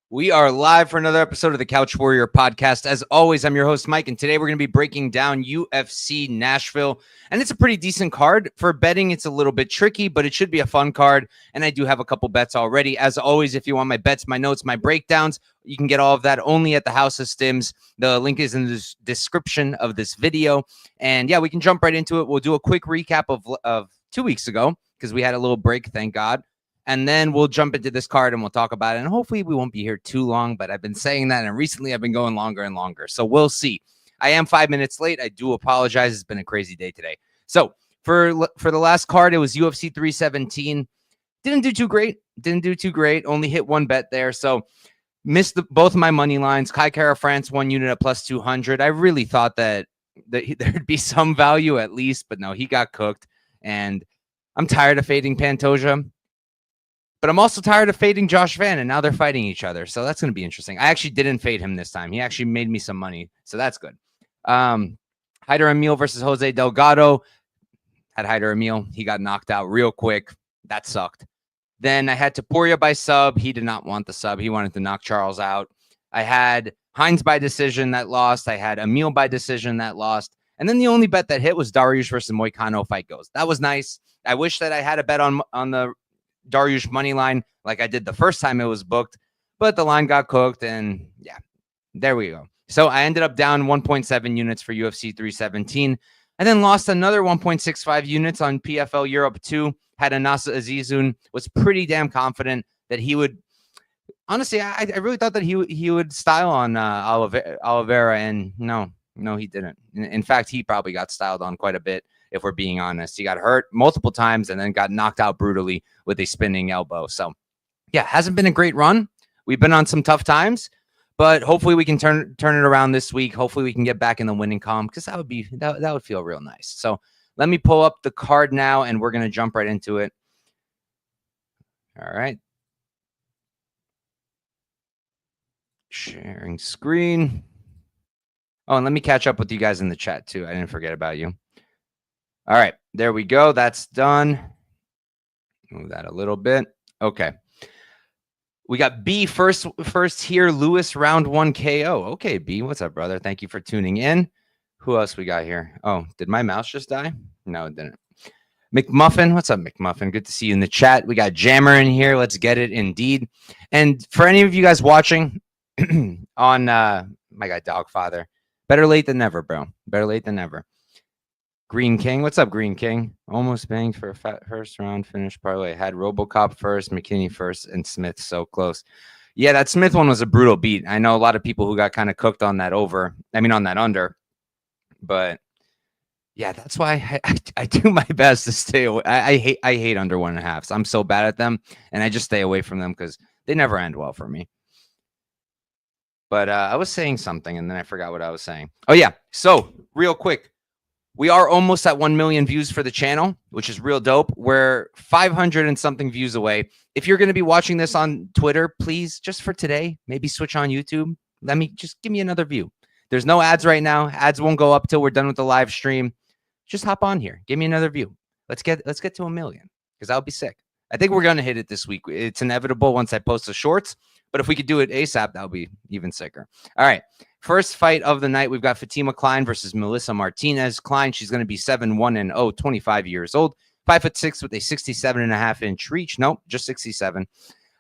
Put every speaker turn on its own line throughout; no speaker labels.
We are live for another episode of the Couch Warrior podcast. As always, I'm your host, Mike, and today we're going to be breaking down UFC Nashville. And it's a pretty decent card. For betting, it's a little bit tricky, but it should be a fun card. And I do have a couple bets already. As always, if you want my bets, my notes, my breakdowns, you can get all of that only at the House of Stims. The link is in the description of this video. And yeah, we can jump right into it. We'll do a quick recap of 2 weeks ago because we had a little break, thank God. And then we'll jump into this card and we'll talk about it. And hopefully we won't be here too long, but I've been saying that. And recently I've been going longer and longer. So we'll see. I am 5 minutes late. I do apologize. It's been a crazy day today. So for the last card, it was UFC 317. Didn't do too great. Only hit one bet there. So missed both of my money lines. Kai France, 1 unit at plus 200. I really thought that there'd be some value at least, but no, he got cooked. And I'm tired of fading Pantoja. But I'm also tired of fading Josh Van, and now they're fighting each other. So that's going to be interesting. I actually didn't fade him this time. He actually made me some money. So that's good. Hyder Emil versus Jose Delgado. Had Hyder Emil. He got knocked out real quick. That sucked. Then I had Topuria by sub. He did not want the sub. He wanted to knock Charles out. I had Hines by decision that lost. I had Emil by decision that lost. And then the only bet that hit was Dariush versus Moicano fight goes. That was nice. I wish that I had a bet on the Dariush money line like I did the first time it was booked, but the line got cooked, and yeah, there we go. So I ended up down 1.7 units for UFC 317, and then lost another 1.65 units on PFL Europe 2. Had Anasa Azizun, was pretty damn confident that he would. Honestly, I really thought that he would style on Oliveira, and no, he didn't. In fact, he probably got styled on quite a bit. If we're being honest, he got hurt multiple times and then got knocked out brutally with a spinning elbow. So yeah, hasn't been a great run. We've been on some tough times, but hopefully we can turn it around this week. Hopefully we can get back in the winning column because that would feel real nice. So let me pull up the card now and we're going to jump right into it. All right. Sharing screen. Oh, and let me catch up with you guys in the chat too. I didn't forget about you. All right, there we go. That's done. Move that a little bit. Okay. We got B first here. Lewis, round 1 KO. Okay, B, what's up, brother? Thank you for tuning in. Who else we got here? Oh, did my mouse just die? No, it didn't. McMuffin, what's up, McMuffin? Good to see you in the chat. We got Jammer in here. Let's get it indeed. And for any of you guys watching on my guy Dogfather, better late than never, bro. Better late than never. Green King, what's up, Green King? Almost banged for a first round finish parlay. Had RoboCop first, McKinney first, and Smith so close. Yeah, that Smith one was a brutal beat. I know a lot of people who got kind of cooked on that on that under. But yeah, that's why I do my best to stay away. I hate under 1.5s. I'm so bad at them, and I just stay away from them because they never end well for me. But I was saying something, and then I forgot what I was saying. Oh yeah, so real quick. We are almost at 1 million views for the channel, which is real dope. We're 500 and something views away. If you're going to be watching this on Twitter, please, just for today, maybe switch on YouTube. Give me another view. There's no ads right now. Ads won't go up till we're done with the live stream. Just hop on here. Give me another view. Let's get to 1 million because that would be sick. I think we're going to hit it this week. It's inevitable once I post the shorts. But if we could do it ASAP, that would be even sicker. All right. First fight of the night, we've got Fatima Kline versus Melissa Martinez. Kline, she's going to be 7-1-0, 25 years old, 5'6" with a 67.5-inch reach. Nope, just 67.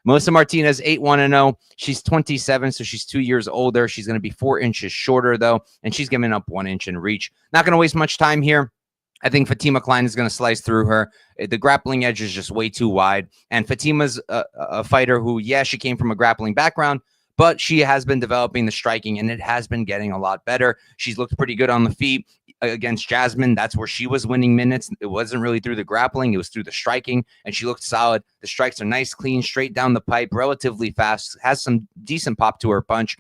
Melissa Martinez, 8-1-0. She's 27, so she's 2 years older. She's going to be 4 inches shorter, though, and she's giving up 1 inch in reach. Not going to waste much time here. I think Fatima Kline is going to slice through her. The grappling edge is just way too wide. And Fatima's a fighter who, yeah, she came from a grappling background, but she has been developing the striking, and it has been getting a lot better. She's looked pretty good on the feet against Jasmine. That's where she was winning minutes. It wasn't really through the grappling. It was through the striking, and she looked solid. The strikes are nice, clean, straight down the pipe, relatively fast, has some decent pop to her punch.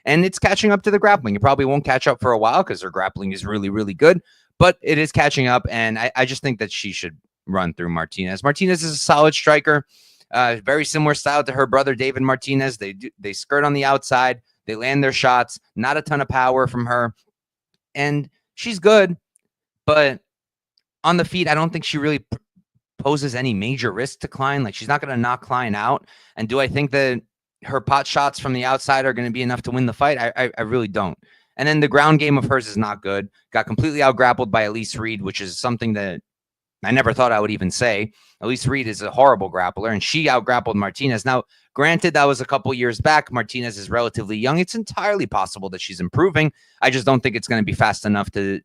And it's catching up to the grappling. It probably won't catch up for a while because her grappling is really, really good, but it is catching up. And I just think that she should run through Martinez. Martinez is a solid striker, very similar style to her brother, David Martinez. They skirt on the outside. They land their shots. Not a ton of power from her. And she's good, but on the feet, I don't think she really poses any major risk to Kline. Like, she's not going to knock Kline out. And do I think that her pot shots from the outside are going to be enough to win the fight? I really don't. And then the ground game of hers is not good. Got completely out-grappled by Elise Reed, which is something that I never thought I would even say. Elise Reed is a horrible grappler, and she out-grappled Martinez. Now, granted, that was a couple years back. Martinez is relatively young. It's entirely possible that she's improving. I just don't think it's going to be fast enough to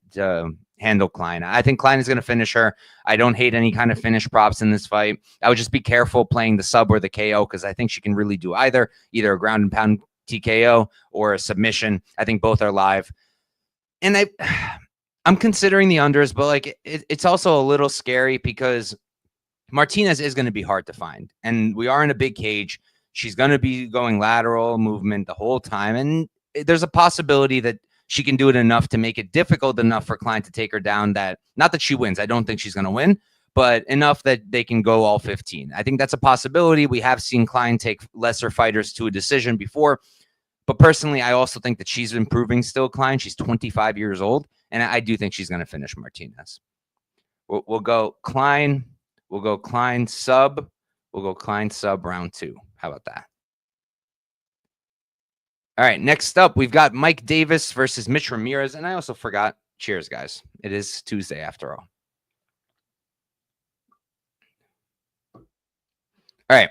handle Kline. I think Kline is going to finish her. I don't hate any kind of finish props in this fight. I would just be careful playing the sub or the KO because I think she can really do either a ground and pound TKO or a submission. I think both are live. And I'm considering the unders, but like it's also a little scary because Martinez is going to be hard to find. And we are in a big cage. She's going to be going lateral movement the whole time. And there's a possibility that she can do it enough to make it difficult enough for Kline to take her down, that not that she wins. I don't think she's going to win, but enough that they can go all 15. I think that's a possibility. We have seen Kline take lesser fighters to a decision before, but personally, I also think that she's improving still, Kline. She's 25 years old, and I do think she's going to finish Martinez. We'll go Kline. We'll go Kline sub. We'll go Kline sub round 2. How about that? All right, next up, we've got Mike Davis versus Mitch Ramirez. And I also forgot, cheers, guys. It is Tuesday after all. All right,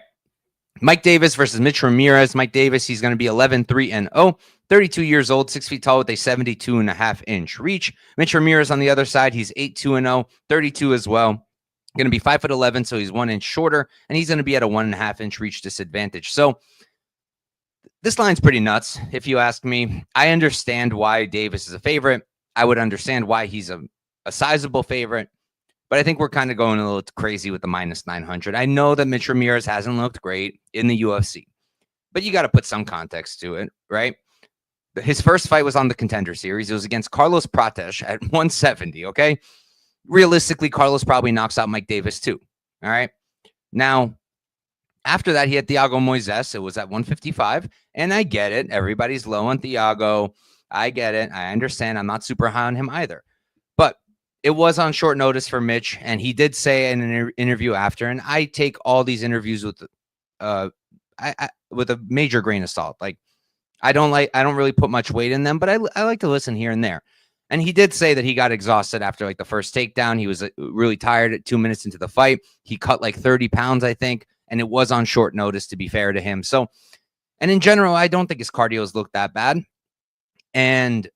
Mike Davis versus Mitch Ramirez. Mike Davis, he's going to be 11-3-0, 32 years old, 6 feet tall with a 72.5-inch reach. Mitch Ramirez on the other side, he's 8-2-0, 32 as well. Going to be 5'11", so he's 1 inch shorter, and he's going to be at a 1.5-inch reach disadvantage. So this line's pretty nuts, if you ask me. I understand why Davis is a favorite. I would understand why he's a sizable favorite, but I think we're kind of going a little crazy with the -900. I know that Mitch Ramirez hasn't looked great in the UFC, but you got to put some context to it, right? His first fight was on the Contender Series. It was against Carlos Prates at 170, okay? Realistically, Carlos probably knocks out Mike Davis too, all right? Now, after that, he had Thiago Moises. It was at 155, and I get it. Everybody's low on Thiago. I get it. I understand. I'm not super high on him either. But it was on short notice for Mitch, and he did say in an interview after, and I take all these interviews with with a major grain of salt. Like, I don't really put much weight in them, but I like to listen here and there. And he did say that he got exhausted after like the first takedown. He was really tired at 2 minutes into the fight. He cut like 30 pounds, I think. And it was on short notice, to be fair to him. So, and in general, I don't think his cardio has looked that bad. And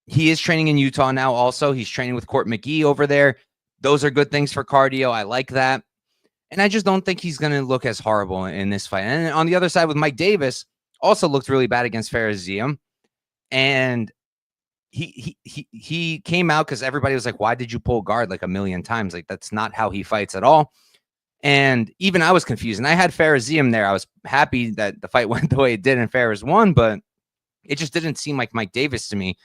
he is training in Utah now also. He's training with Court McGee over there. Those are good things for cardio. I like that. And I just don't think he's going to look as horrible in this fight. And on the other side with Mike Davis, also looked really bad against Faraziem. And he came out because everybody was like, why did you pull guard like a million times? Like, that's not how he fights at all. And even I was confused. And I had Faraziem there. I was happy that the fight went the way it did and Faraz won, but it just didn't seem like Mike Davis to me.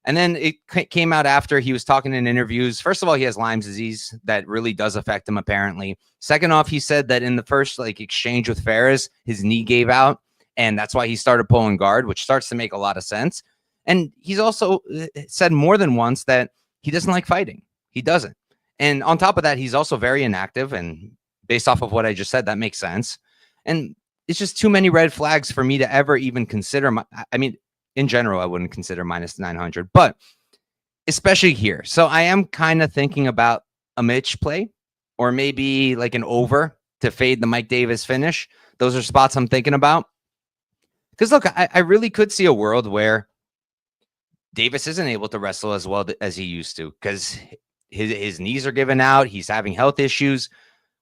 And then it came out after he was talking in interviews. First of all, he has Lyme's disease that really does affect him, apparently. Second off, he said that in the first exchange with Faraz, his knee gave out, and that's why he started pulling guard, which starts to make a lot of sense. And he's also said more than once that he doesn't like fighting. He doesn't. And on top of that, he's also very inactive, and based off of what I just said, that makes sense. And it's just too many red flags for me to ever even consider. In general, I wouldn't consider -900, but especially here. So I am kind of thinking about a Mitch play or maybe like an over to fade the Mike Davis finish. Those are spots I'm thinking about. Because look, I really could see a world where Davis isn't able to wrestle as well as he used to because his knees are giving out. He's having health issues.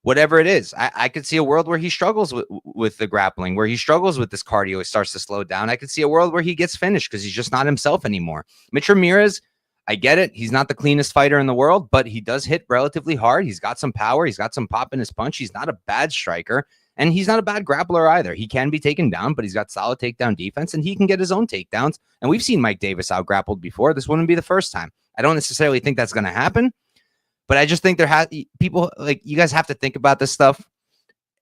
Whatever it is, I could see a world where he struggles with the grappling, where he struggles with this cardio. He starts to slow down. I could see a world where he gets finished because he's just not himself anymore. Mitch Ramirez, I get it. He's not the cleanest fighter in the world, but he does hit relatively hard. He's got some power. He's got some pop in his punch. He's not a bad striker. And he's not a bad grappler either. He can be taken down, but he's got solid takedown defense, and he can get his own takedowns. And we've seen Mike Davis out grappled before. This wouldn't be the first time. I don't necessarily think that's going to happen, but I just think there has people like you guys have to think about this stuff,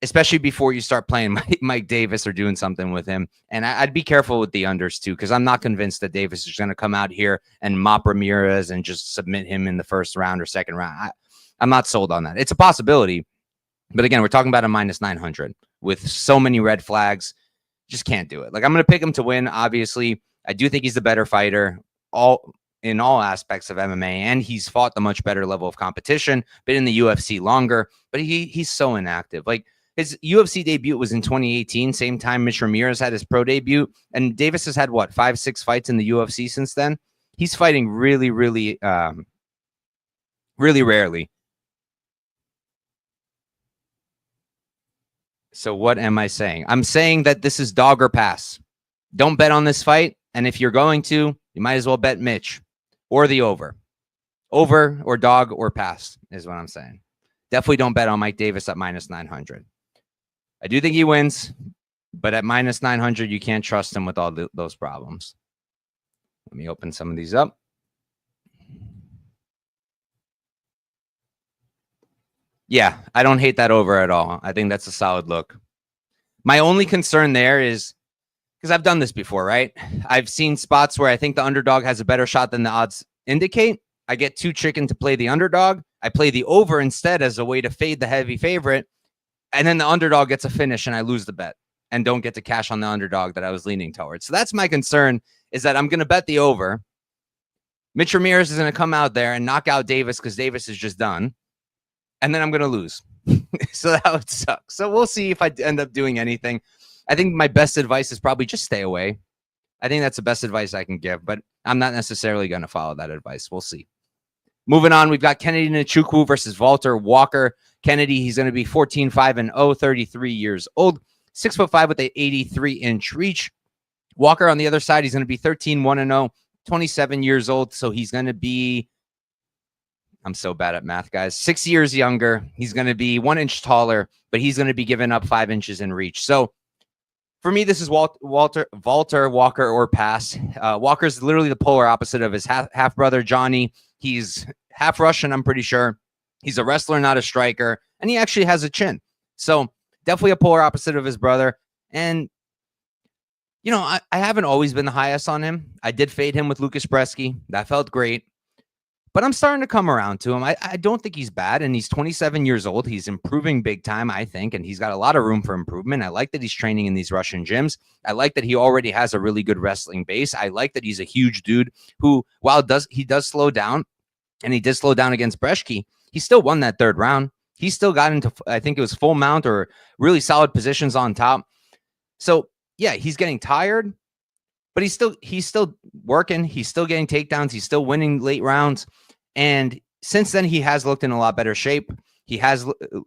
especially before you start playing Mike Davis or doing something with him. And I'd be careful with the unders too, because I'm not convinced that Davis is going to come out here and mop Ramirez and just submit him in the first round or second round. I'm not sold on that. It's a possibility. But again, we're talking about a minus 900 with so many red flags. Just can't do it. Like, I'm going to pick him to win. Obviously, I do think he's the better fighter in all aspects of MMA, and he's fought the much better level of competition, been in the UFC longer, but he's so inactive. Like, his UFC debut was in 2018, same time Mitch Ramirez had his pro debut, and Davis has had, what, 5-6 fights in the UFC since then? He's fighting really, really, really rarely. So what am I saying? I'm saying that this is dog or pass. Don't bet on this fight. And if you're going to, you might as well bet Mitch or the over. Over or dog or pass is what I'm saying. Definitely don't bet on Mike Davis at minus 900. I do think he wins, but at minus 900, you can't trust him with all those problems. Let me open some of these up. Yeah, I don't hate that over at all. I think that's a solid look. My only concern there is, because I've done this before, right? I've seen spots where I think the underdog has a better shot than the odds indicate. I get too chicken to play the underdog. I play the over instead as a way to fade the heavy favorite. And then the underdog gets a finish and I lose the bet and don't get to cash on the underdog that I was leaning towards. So that's my concern, is that I'm going to bet the over. Mitch Ramirez is going to come out there and knock out Davis because Davis is just done. And then I'm going to lose. So that would suck. So we'll see if I end up doing anything. I think my best advice is probably just stay away. I think that's the best advice I can give, but I'm not necessarily going to follow that advice. We'll see. Moving on, we've got Kennedy Njokuani versus Valter Walker. Kennedy, he's going to be 14-5-0, 33 years old, 6'5" with an 83-inch reach. Walker on the other side, he's going to be 13-1-0, 27 years old. So he's going to be, I'm so bad at math, guys, 6 years younger. He's going to be 1 inch taller, but he's going to be giving up 5 inches in reach. So for me, this is Valter, Walker, or pass. Walker's literally the polar opposite of his half brother, Johnny. He's half Russian, I'm pretty sure. He's a wrestler, not a striker, and he actually has a chin. So definitely a polar opposite of his brother. And, you know, I haven't always been the highest on him. I did fade him with Lucas Bresky. That felt great. But I'm starting to come around to him. I don't think he's bad, and he's 27 years old. He's improving big time, I think, and he's got a lot of room for improvement. I like that he's training in these Russian gyms. I like that he already has a really good wrestling base. I like that he's a huge dude who, while he does slow down, and he did slow down against Bresky, he still won that third round. He still got into, I think it was full mount or really solid positions on top. So, yeah, he's getting tired, but he's still working. He's still getting takedowns. He's still winning late rounds. And since then, he has looked in a lot better shape.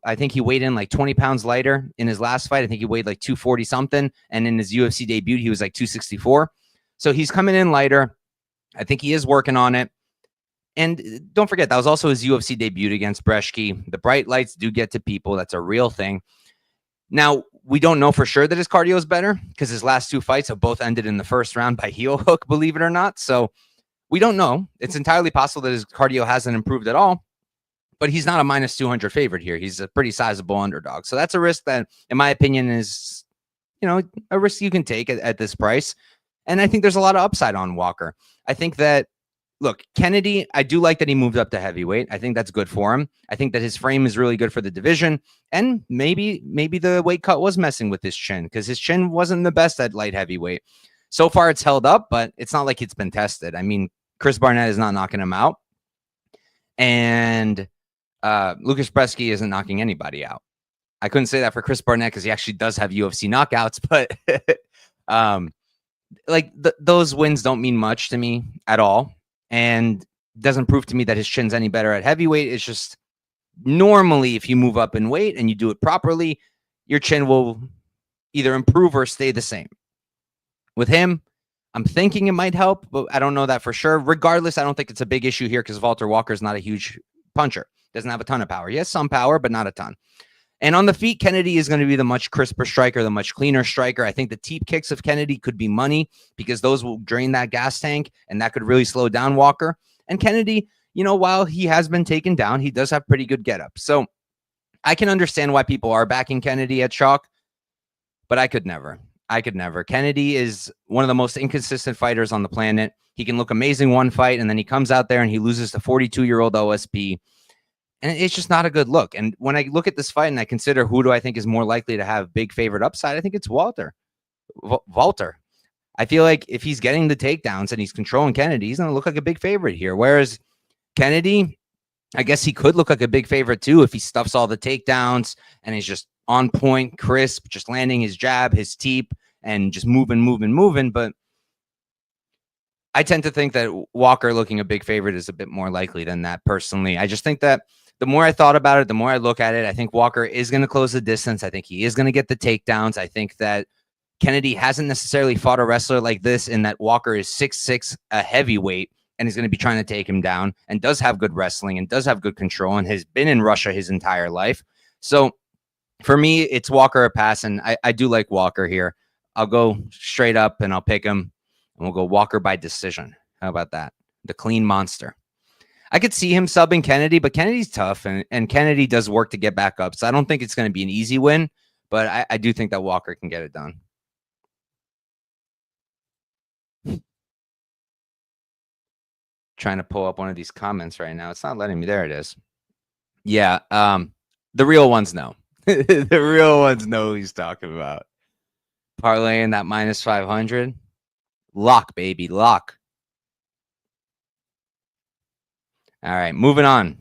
I think he weighed in like 20 pounds lighter in his last fight. I think he weighed like 240 something. And in his UFC debut, he was like 264. So he's coming in lighter. I think he is working on it. And don't forget, that was also his UFC debut against Bresky. The bright lights do get to people. That's a real thing. Now, we don't know for sure that his cardio is better because his last 2 fights have both ended in the first round by heel hook, believe it or not. So we don't know. It's entirely possible that his cardio hasn't improved at all, but he's not a minus 200 favorite here. He's a pretty sizable underdog. So that's a risk that, in my opinion, is, you know, a risk you can take at this price. And I think there's a lot of upside on Walker. I think that, look, Kennedy, I do like that he moved up to heavyweight. I think that's good for him. I think that his frame is really good for the division. And maybe the weight cut was messing with his chin because his chin wasn't the best at light heavyweight. So far, it's held up, but it's not like it's been tested. I mean, Chris Barnett is not knocking him out. And Lucas Bresky isn't knocking anybody out. I couldn't say that for Chris Barnett because he actually does have UFC knockouts, but those wins don't mean much to me at all. And doesn't prove to me that his chin's any better at heavyweight. It's just normally if you move up in weight and you do it properly, your chin will either improve or stay the same. With him, I'm thinking it might help, but I don't know that for sure. Regardless, I don't think it's a big issue here because Valter Walker is not a huge puncher. Doesn't have a ton of power. He has some power, but not a ton. And on the feet, Kennedy is going to be the much crisper striker, the much cleaner striker. I think the teep kicks of Kennedy could be money because those will drain that gas tank, and that could really slow down Walker. And Kennedy, while he has been taken down, he does have pretty good get-up. So I can understand why people are backing Kennedy at chalk, but I could never. Kennedy is one of the most inconsistent fighters on the planet. He can look amazing one fight, and then he comes out there and he loses to 42-year-old OSP. And it's just not a good look. And when I look at this fight and I consider who do I think is more likely to have big favorite upside, I think it's Valter. I feel like if he's getting the takedowns and he's controlling Kennedy, he's going to look like a big favorite here. Whereas Kennedy, I guess he could look like a big favorite too if he stuffs all the takedowns and he's just on point, crisp, just landing his jab, his teep, and just moving. But I tend to think that Walker looking a big favorite is a bit more likely than that personally. I just think that the more I thought about it, the more I look at it, I think Walker is going to close the distance. I think he is going to get the takedowns. I think that Kennedy hasn't necessarily fought a wrestler like this in that Walker is 6'6", a heavyweight, and is going to be trying to take him down and does have good wrestling and does have good control and has been in Russia his entire life. So for me, it's Walker a pass, and I do like Walker here. I'll go straight up and I'll pick him, and we'll go Walker by decision. How about that? The clean monster. I could see him subbing Kennedy, but Kennedy's tough, and Kennedy does work to get back up. So I don't think it's going to be an easy win, but I do think that Walker can get it done. Trying to pull up one of these comments right now. It's not letting me. There it is. Yeah, the real ones know. The real ones know who he's talking about. Parlaying that minus 500. Lock, baby, lock. All right, moving on.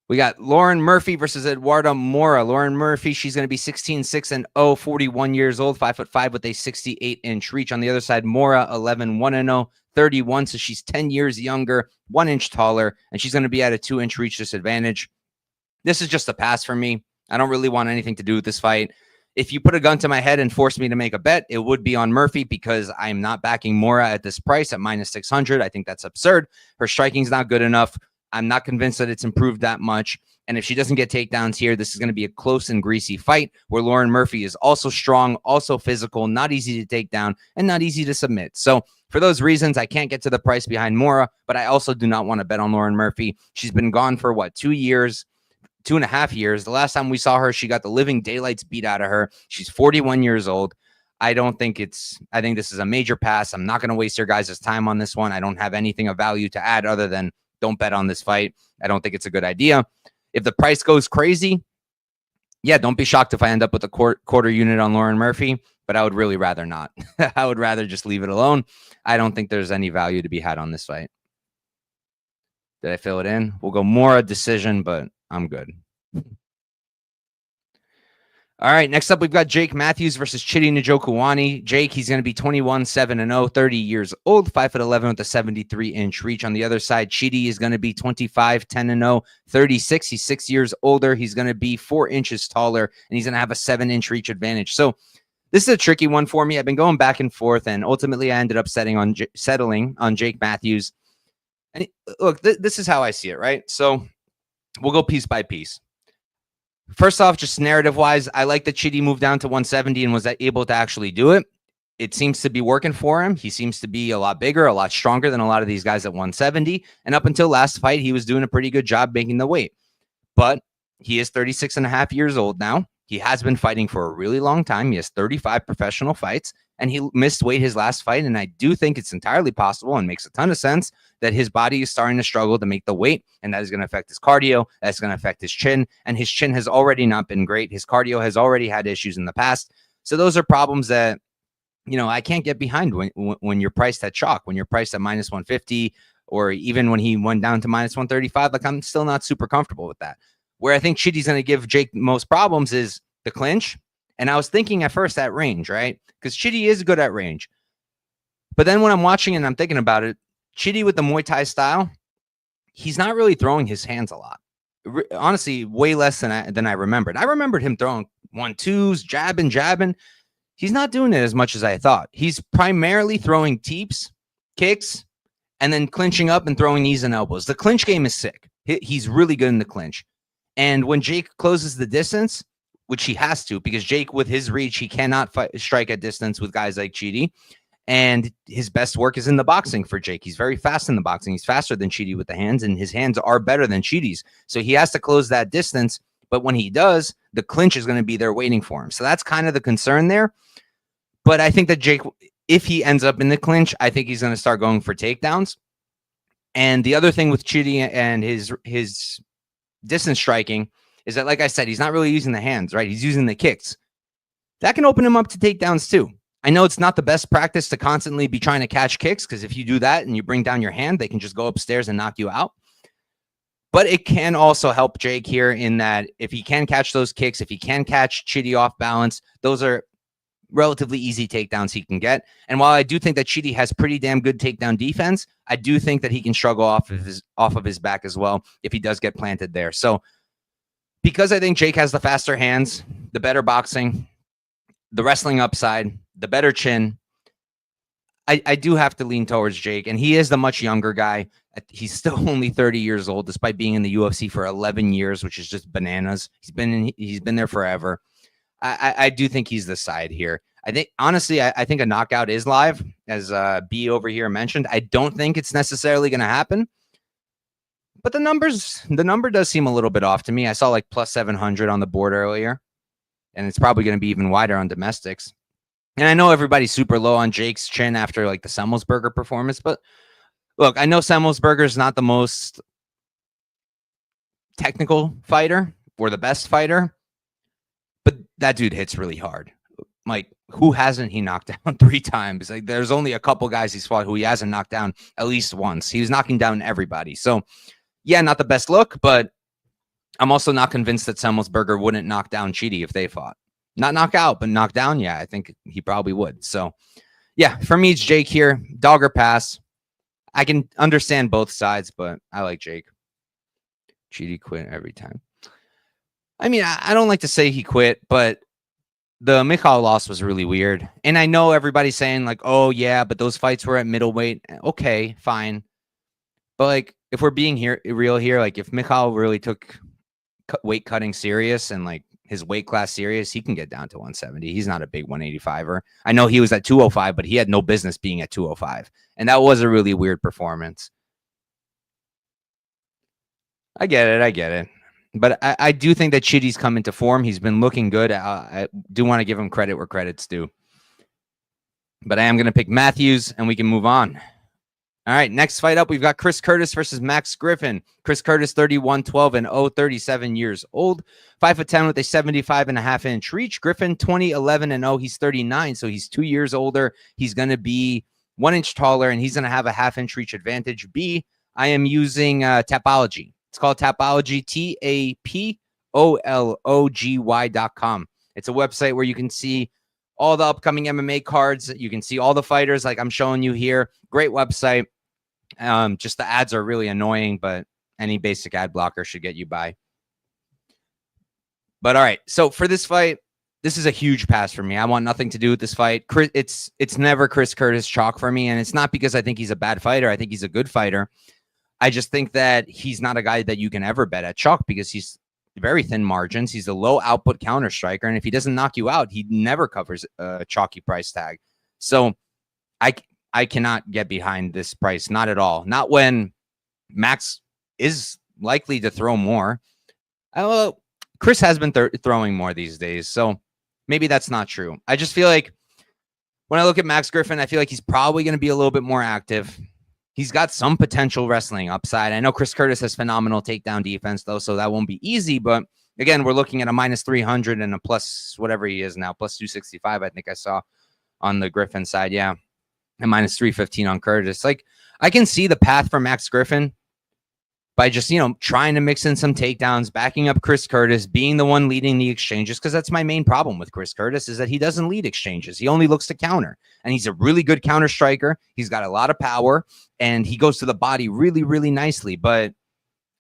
We got Lauren Murphy versus Eduara Moura. Lauren Murphy, she's going to be 16-6-0, 41 years old, 5'5" with a 68-inch reach. On the other side, Moura, 11-1-0, 31, so she's 10 years younger, 1 inch taller, and she's going to be at a 2-inch reach disadvantage. This is just a pass for me. I don't really want anything to do with this fight. If you put a gun to my head and force me to make a bet, it would be on Murphy because I'm not backing Moura at this price at minus 600. I think that's absurd. Her striking's not good enough. I'm not convinced that it's improved that much. And if she doesn't get takedowns here, this is going to be a close and greasy fight where Lauren Murphy is also strong, also physical, not easy to take down, and not easy to submit. So for those reasons, I can't get to the price behind Moura, but I also do not want to bet on Lauren Murphy. She's been gone for, 2 years? 2.5 years. The last time we saw her, she got the living daylights beat out of her. She's 41 years old. I think this is a major pass. I'm not going to waste your guys' time on this one. I don't have anything of value to add other than don't bet on this fight. I don't think it's a good idea. If the price goes crazy, yeah, don't be shocked if I end up with a quarter unit on Lauren Murphy, but I would really rather not. I would rather just leave it alone. I don't think there's any value to be had on this fight. Did I fill it in? We'll go more a decision, but I'm good. All right, next up, we've got Jake Matthews versus Chidi Njokuani. Jake, he's going to be 21-7-0, 30 years old, 5'11" with a 73-inch reach. On the other side, Chidi is going to be 25-10-0, 36. He's 6 years older. He's going to be 4 inches taller, and he's going to have a 7-inch reach advantage. So this is a tricky one for me. I've been going back and forth, and ultimately I ended up settling on Jake Matthews. And look, this is how I see it, right? So we'll go piece by piece. First off, just narrative-wise, I like that Chidi moved down to 170 and was able to actually do it. It seems to be working for him. He seems to be a lot bigger, a lot stronger than a lot of these guys at 170. And up until last fight, he was doing a pretty good job making the weight. But he is 36.5 years old now. He has been fighting for a really long time. He has 35 professional fights, and he missed weight his last fight. And I do think it's entirely possible and makes a ton of sense that his body is starting to struggle to make the weight, and that is going to affect his cardio. That's going to affect his chin, and his chin has already not been great. His cardio has already had issues in the past. So those are problems that, I can't get behind when you're priced at chalk, when you're priced at minus 150, or even when he went down to minus 135. Like, I'm still not super comfortable with that. Where I think Chidi's going to give Jake most problems is the clinch. And I was thinking at first at range, right? Because Chidi is good at range. But then when I'm watching and I'm thinking about it, Chidi with the Muay Thai style, he's not really throwing his hands a lot. Honestly, way less than I remembered. I remembered him throwing 1-2s, jabbing. He's not doing it as much as I thought. He's primarily throwing teeps, kicks, and then clinching up and throwing knees and elbows. The clinch game is sick. He's really good in the clinch. And when Jake closes the distance, which he has to, because Jake, with his reach, he cannot strike at distance with guys like Chidi. And his best work is in the boxing for Jake. He's very fast in the boxing. He's faster than Chidi with the hands, and his hands are better than Chidi's. So he has to close that distance. But when he does, the clinch is going to be there waiting for him. So that's kind of the concern there. But I think that Jake, if he ends up in the clinch, I think he's going to start going for takedowns. And the other thing with Chidi and his distance striking is that, like I said, he's not really using the hands, right? He's using the kicks. That can open him up to takedowns too. I know it's not the best practice to constantly be trying to catch kicks, because if you do that and you bring down your hand, they can just go upstairs and knock you out. But it can also help Jake here in that if he can catch those kicks, if he can catch Chidi off balance, those are relatively easy takedowns he can get. And while I do think that Chidi has pretty damn good takedown defense, I do think that he can struggle off of his back as well if he does get planted there. So because I think Jake has the faster hands, the better boxing, the wrestling upside, the better chin, I do have to lean towards Jake. And he is the much younger guy. He's still only 30 years old, despite being in the UFC for 11 years, which is just bananas. He's been there forever. I do think he's the side here. I think, honestly, I think a knockout is live, as B over here mentioned. I don't think it's necessarily going to happen. But the number does seem a little bit off to me. I saw like plus 700 on the board earlier, and it's probably going to be even wider on domestics. And I know everybody's super low on Jake's chin after like the Semmelsberger performance, but look, I know Semmelsberger is not the most technical fighter or the best fighter, but that dude hits really hard. Like, who hasn't he knocked down 3 times? Like, there's only a couple guys he's fought who he hasn't knocked down at least once. He was knocking down everybody. So, yeah, not the best look, but I'm also not convinced that Semmelsberger wouldn't knock down Chidi if they fought. Not knock out, but knock down. Yeah, I think he probably would. So, yeah, for me, it's Jake here. Dog or pass. I can understand both sides, but I like Jake. Chidi quit every time. I mean, I don't like to say he quit, but the Michal loss was really weird. And I know everybody's saying like, oh, yeah, but those fights were at middleweight. Okay, fine. But like, if we're being real here, like if Michal really took weight cutting serious and like his weight class serious, he can get down to 170. He's not a big 185er. I know he was at 205, but he had no business being at 205. And that was a really weird performance. I get it. But I do think that Chidi's come into form. He's been looking good. I do want to give him credit where credit's due. But I am going to pick Matthews, and we can move on. All right, next fight up, we've got Chris Curtis versus Max Griffin. Chris Curtis, 31-12-0, 37 years old, 5'10" with a 75.5-inch reach. Griffin, 20-11-0. He's 39, so he's 2 years older. He's going to be 1 inch taller, and he's going to have a half-inch reach advantage. B, I am using Tapology. It's called Tapology, Tapology.com. It's a website where you can see all the upcoming MMA cards. You can see all the fighters like I'm showing you here. Great website. Just the ads are really annoying, but any basic ad blocker should get you by. But all right, so for this fight, this is a huge pass for me. I want nothing to do with this fight. It's never Chris Curtis chalk for me, and it's not because I think he's a bad fighter. I think he's a good fighter. I just think that he's not a guy that you can ever bet at chalk because he's very thin margins. He's a low output counter striker, and if he doesn't knock you out, he never covers a chalky price tag. So I cannot get behind this price, not at all. Not when Max is likely to throw more. Chris has been throwing more these days, so maybe that's not true. I just feel like when I look at Max Griffin, I feel like he's probably going to be a little bit more active. He's got some potential wrestling upside. I know Chris Curtis has phenomenal takedown defense, though, so that won't be easy. But again, we're looking at a minus 300 and a plus whatever he is now, plus 265, I think I saw on the Griffin side. Yeah, and minus 315 on Curtis. Like, I can see the path for Max Griffin by just, trying to mix in some takedowns, backing up Chris Curtis, being the one leading the exchanges, because that's my main problem with Chris Curtis is that he doesn't lead exchanges. He only looks to counter, and he's a really good counter striker. He's got a lot of power, and he goes to the body really, really nicely. But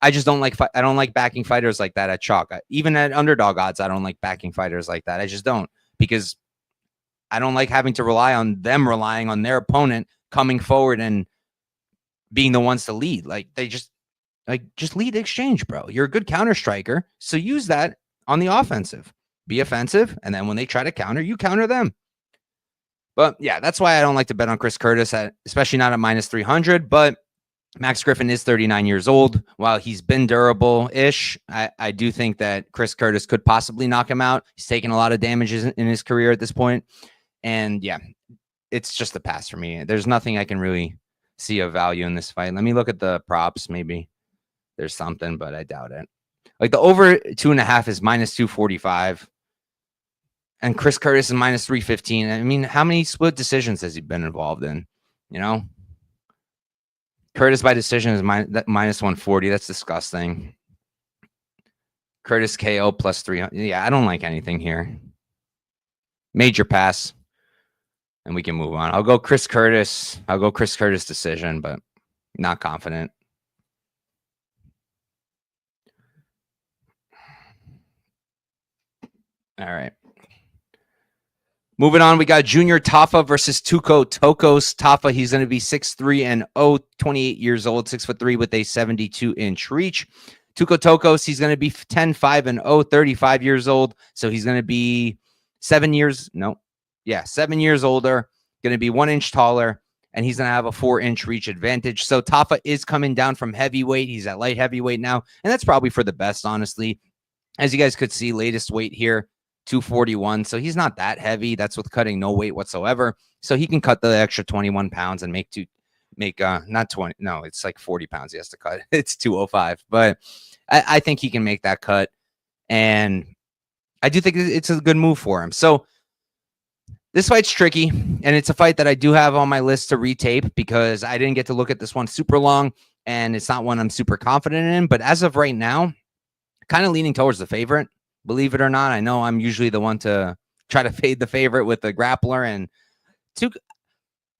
I just don't like backing fighters like that at chalk. Even at underdog odds, I don't like backing fighters like that. I just don't, because I don't like having to rely on them relying on their opponent coming forward and being the ones to lead. Like, Like, just lead the exchange, bro. You're a good counter striker, so use that on the offensive. Be offensive, and then when they try to counter, you counter them. But yeah, that's why I don't like to bet on Chris Curtis, especially not at minus 300. But Max Griffin is 39 years old. While he's been durable-ish, I do think that Chris Curtis could possibly knock him out. He's taken a lot of damages in his career at this point. And yeah, it's just a pass for me. There's nothing I can really see of value in this fight. Let me look at the props. Maybe there's something, but I doubt it. Like the over 2.5 is minus 245. And Chris Curtis is minus 315. I mean, how many split decisions has he been involved in? You know, Curtis by decision is minus 140. That's disgusting. Curtis KO plus 300. Yeah, I don't like anything here. Major pass. And we can move on. I'll go Chris Curtis. I'll go Chris Curtis decision, but not confident. All right. Moving on, we got Junior Tafa versus Tuco Tokkos. Tafa, he's going to be 6'3" and 28 years old, 6'3" with a 72-inch reach. Tuco Tokkos, he's going to be 10'5" and 35 years old. So he's going to be 7 years older, going to be 1 inch taller, and he's going to have a 4-inch reach advantage. So Tafa is coming down from heavyweight. He's at light heavyweight now, and that's probably for the best, honestly. As you guys could see, latest weight here, 241. So he's not that heavy. That's with cutting no weight whatsoever. So he can cut the extra 21 pounds and make not 20. No, it's like 40 pounds he has to cut. It's 205. But I think he can make that cut. And I do think it's a good move for him. So this fight's tricky. And it's a fight that I do have on my list to retape because I didn't get to look at this one super long. And it's not one I'm super confident in. But as of right now, kind of leaning towards the favorite. Believe it or not, I know I'm usually the one to try to fade the favorite with the grappler. And Tuco,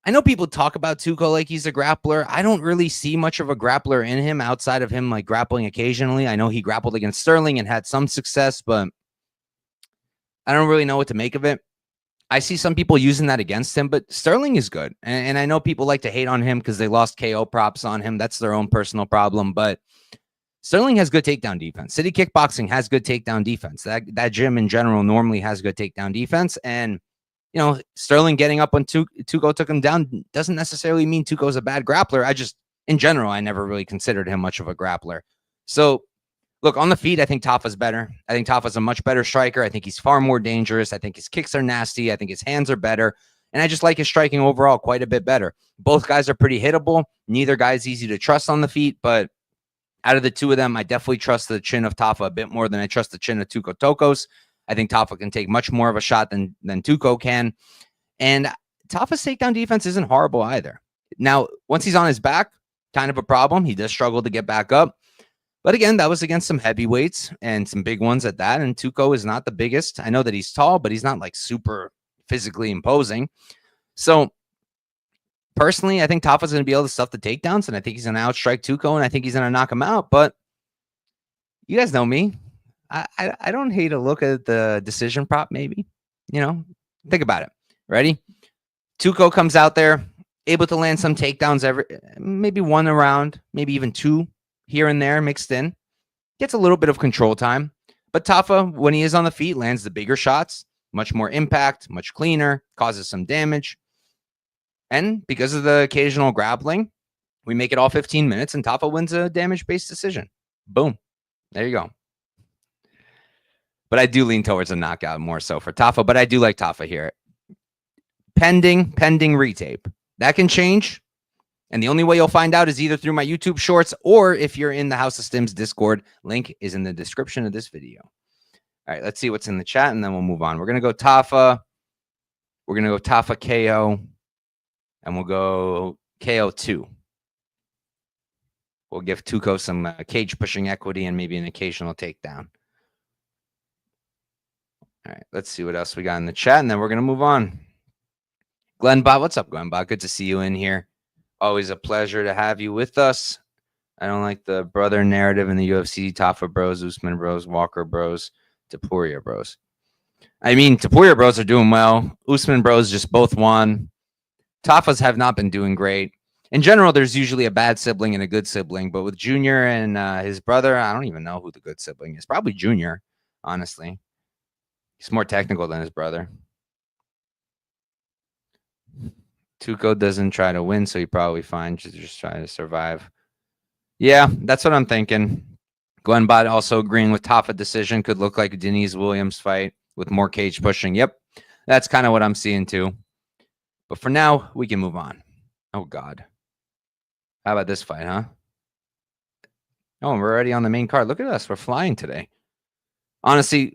I know people talk about Tuco like he's a grappler. I don't really see much of a grappler in him outside of him like grappling occasionally. I know he grappled against Sterling and had some success, but I don't really know what to make of it. I see some people using that against him, but Sterling is good. And I know people like to hate on him because they lost KO props on him. That's their own personal problem, but Sterling has good takedown defense. City Kickboxing has good takedown defense. That gym in general normally has good takedown defense. And, you know, Sterling getting up when Tuco took him down doesn't necessarily mean Tuco's a bad grappler. In general, I never really considered him much of a grappler. So, look, on the feet, I think Tafa's better. I think Tafa's a much better striker. I think he's far more dangerous. I think his kicks are nasty. I think his hands are better. And I just like his striking overall quite a bit better. Both guys are pretty hittable. Neither guy's easy to trust on the feet, but out of the two of them, I definitely trust the chin of Tafa a bit more than I trust the chin of Tuco Tokkos. I think Tafa can take much more of a shot than Tuco can. And Tafa's takedown defense isn't horrible either. Now, once he's on his back, kind of a problem. He does struggle to get back up. But again, that was against some heavyweights and some big ones at that. And Tuco is not the biggest. I know that he's tall, but he's not like super physically imposing. So personally, I think Tafa's going to be able to stuff the takedowns, and I think he's going to outstrike Tuco, and I think he's going to knock him out. But you guys know me. I don't hate a look at the decision prop, maybe. You know, think about it. Ready? Tuco comes out there, able to land some takedowns maybe one around, maybe even two here and there mixed in. Gets a little bit of control time. But Tafa, when he is on the feet, lands the bigger shots, much more impact, much cleaner, causes some damage. And because of the occasional grappling, we make it all 15 minutes, and Tafa wins a damage-based decision. Boom. There you go. But I do lean towards a knockout more so for Tafa, but I do like Tafa here. Pending retape. That can change, and the only way you'll find out is either through my YouTube shorts or if you're in the House of Stims Discord. Link is in the description of this video. All right, let's see what's in the chat, and then we'll move on. We're going to go Tafa. We're going to go Tafa KO. And we'll go KO2. We'll give Tuco some cage pushing equity and maybe an occasional takedown. All right, let's see what else we got in the chat, and then we're going to move on. Glenbot, what's up, Glenbot? Good to see you in here. Always a pleasure to have you with us. I don't like the brother narrative in the UFC. Tafa bros, Usman bros, Walker bros, Topuria bros. I mean, Topuria bros are doing well. Usman bros just both won. Tafas have not been doing great. in general, there's usually a bad sibling and a good sibling, but with Junior and his brother, I don't even know who the good sibling is. Probably Junior, honestly. He's more technical than his brother. Tuco doesn't try to win, so he probably fine. Just trying to survive. Yeah, that's what I'm thinking. Glenbot also agreeing with Tafa decision. Could look like a Denise Williams fight with more cage pushing. Yep, that's kind of what I'm seeing too. But for now, we can move on. Oh, God. How about this fight, huh? Oh, we're already on the main card. Look at us. We're flying today. Honestly,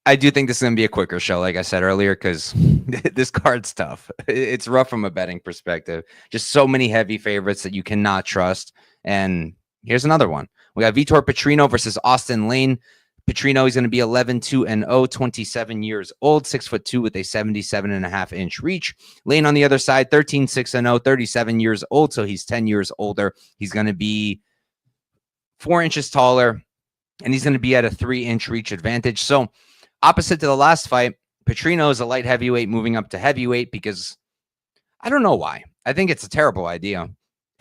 I do think this is going to be a quicker show, like I said earlier, because this card's tough. It's rough from a betting perspective. Just so many heavy favorites that you cannot trust. And here's another one. We got Vitor Petrino versus Austin Lane. Petrino is going to be 11-2-0, 27 years old, 6'2" with a 77.5-inch reach. Lane on the other side, 13-6-0, 37 years old, so he's 10 years older. He's going to be 4 inches taller, and he's going to be at a 3-inch reach advantage. So opposite to the last fight, Petrino is a light heavyweight moving up to heavyweight because I don't know why. I think it's a terrible idea.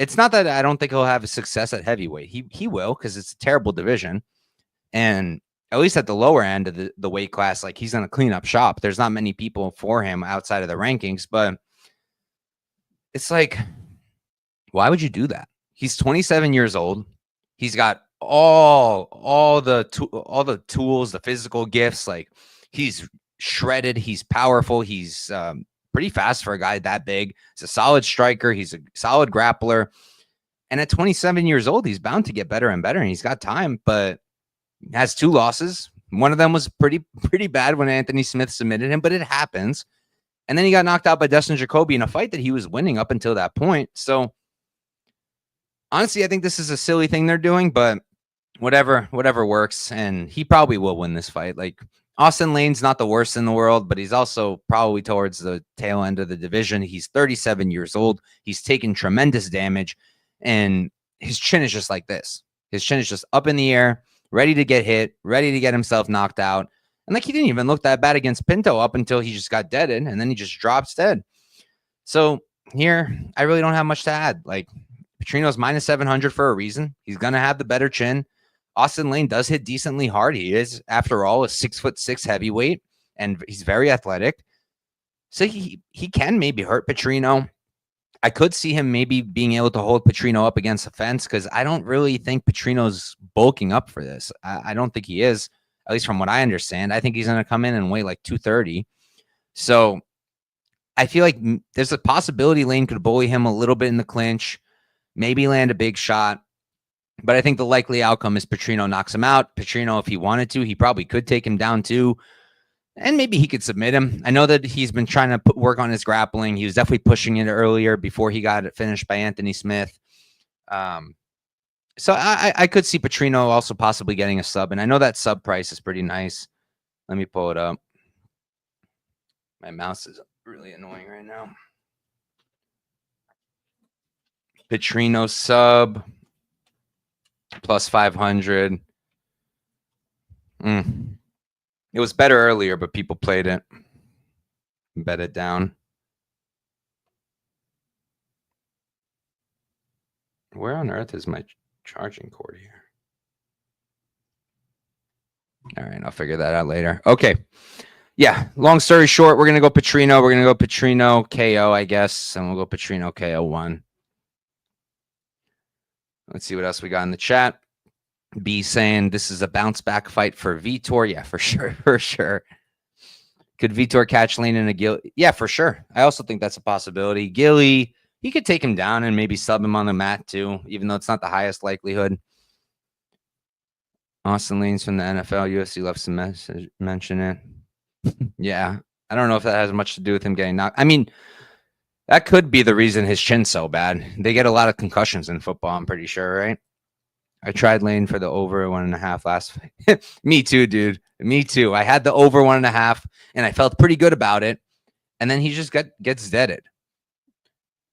It's not that I don't think he'll have success at heavyweight. He will, because it's a terrible division. And at least at the lower end of the weight class, like, he's going to clean up shop. There's not many people for him outside of the rankings, but it's like, why would you do that? He's 27 years old. He's got all the tools, the physical gifts. Like, he's shredded. He's powerful. He's pretty fast for a guy that big. He's a solid striker. He's a solid grappler. And at 27 years old, he's bound to get better and better. And he's got time, but has 2 losses. One of them was pretty bad when Anthony Smith submitted him, but it happens. And then he got knocked out by Dustin Jacoby in a fight that he was winning up until that point. So honestly, I think this is a silly thing they're doing, but whatever works. And he probably will win this fight. Like, Austin Lane's not the worst in the world, but he's also probably towards the tail end of the division. He's 37 years old. He's taken tremendous damage, and his chin is just like this. His chin is just up in the air, ready to get hit, ready to get himself knocked out. And like, he didn't even look that bad against Pinto up until he just got deaded, and then he just drops dead. So here, I really don't have much to add. Like, Petrino's minus 700 for a reason. He's going to have the better chin. Austin Lane does hit decently hard. He is, after all, a 6'6" heavyweight, and he's very athletic. So he can maybe hurt Petrino. I could see him maybe being able to hold Petrino up against the fence, because I don't really think Petrino's bulking up for this. I don't think he is, at least from what I understand. I think he's going to come in and weigh like 230. So I feel like there's a possibility Lane could bully him a little bit in the clinch, maybe land a big shot. But I think the likely outcome is Petrino knocks him out. Petrino, if he wanted to, he probably could take him down too. And maybe he could submit him. I know that he's been trying to work on his grappling. He was definitely pushing it earlier before he got it finished by Anthony Smith. So I could see Petrino also possibly getting a sub. And I know that sub price is pretty nice. Let me pull it up. My mouse is really annoying right now. Petrino sub plus 500. It was better earlier, but people played it. Bet it down. Where on earth is my charging cord here? All right, I'll figure that out later. Okay. Yeah, long story short, we're going to go Petrino. We're going to go Petrino KO, I guess, and we'll go Petrino KO 1. Let's see what else we got in the chat. B saying this is a bounce back fight for Vitor. Yeah, for sure. For sure. Could Vitor catch Lane in a Gilly? Yeah, for sure. I also think that's a possibility. Gilly, he could take him down and maybe sub him on the mat too, even though it's not the highest likelihood. Austin Lane's from the NFL. UFC loves to mention it. Yeah. I don't know if that has much to do with him getting knocked. I mean, that could be the reason his chin's so bad. They get a lot of concussions in football, I'm pretty sure, right? I tried Lane for the over 1.5 last fight. Me too, dude. Me too. I had the over 1.5, and I felt pretty good about it. And then he just gets deaded.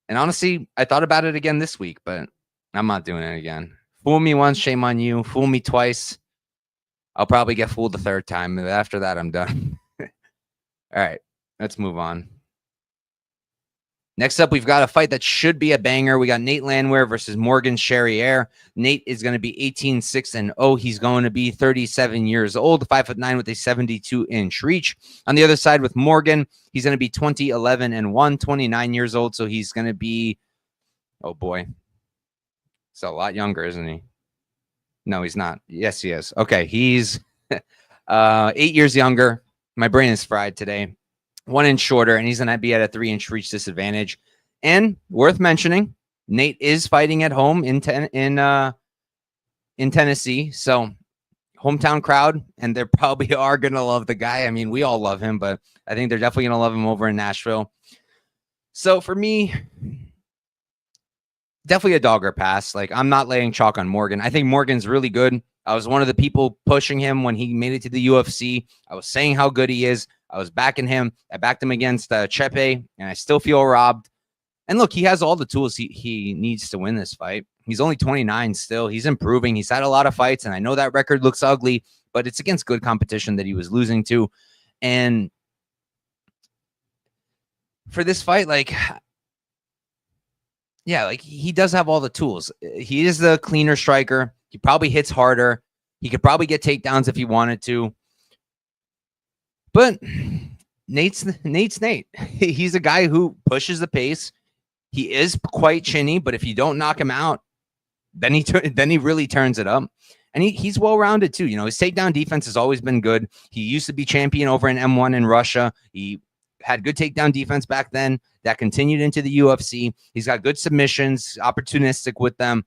And honestly, I thought about it again this week, but I'm not doing it again. Fool me once, shame on you. Fool me twice, I'll probably get fooled the third time. After that, I'm done. All right, let's move on. Next up, we've got a fight that should be a banger. We got Nate Landwehr versus Morgan Charriere. Nate is going to be 18-6-0. He's going to be 37 years old, 5'9" with a 72-inch reach. On the other side with Morgan, he's going to be 20-11-1, 29 years old. So he's going to be, oh boy, he's a lot younger, isn't he? No, he's not. Yes, he is. Okay, he's 8 years younger. My brain is fried today. 1 inch shorter, and he's going to be at a 3-inch reach disadvantage. And worth mentioning, Nate is fighting at home in Tennessee, so hometown crowd, and they probably are going to love the guy. I mean, we all love him, but I think they're definitely going to love him over in Nashville. So for me, definitely a dogger pass. Like, I'm not laying chalk on Morgan. I think Morgan's really good. I was one of the people pushing him when he made it to the UFC. I was saying how good he is. I was backing him. I backed him against Chepe, and I still feel robbed. And look, he has all the tools he needs to win this fight. He's only 29 still. He's improving. He's had a lot of fights, and I know that record looks ugly, but it's against good competition that he was losing to. And for this fight, like, yeah, like, he does have all the tools. He is the cleaner striker. He probably hits harder. He could probably get takedowns if he wanted to. But Nate's Nate. He's a guy who pushes the pace. He is quite chinny, but if you don't knock him out, then he really turns it up. And he's well-rounded too. You know, his takedown defense has always been good. He used to be champion over in M1 in Russia. He had good takedown defense back then. That continued into the UFC. He's got good submissions, opportunistic with them.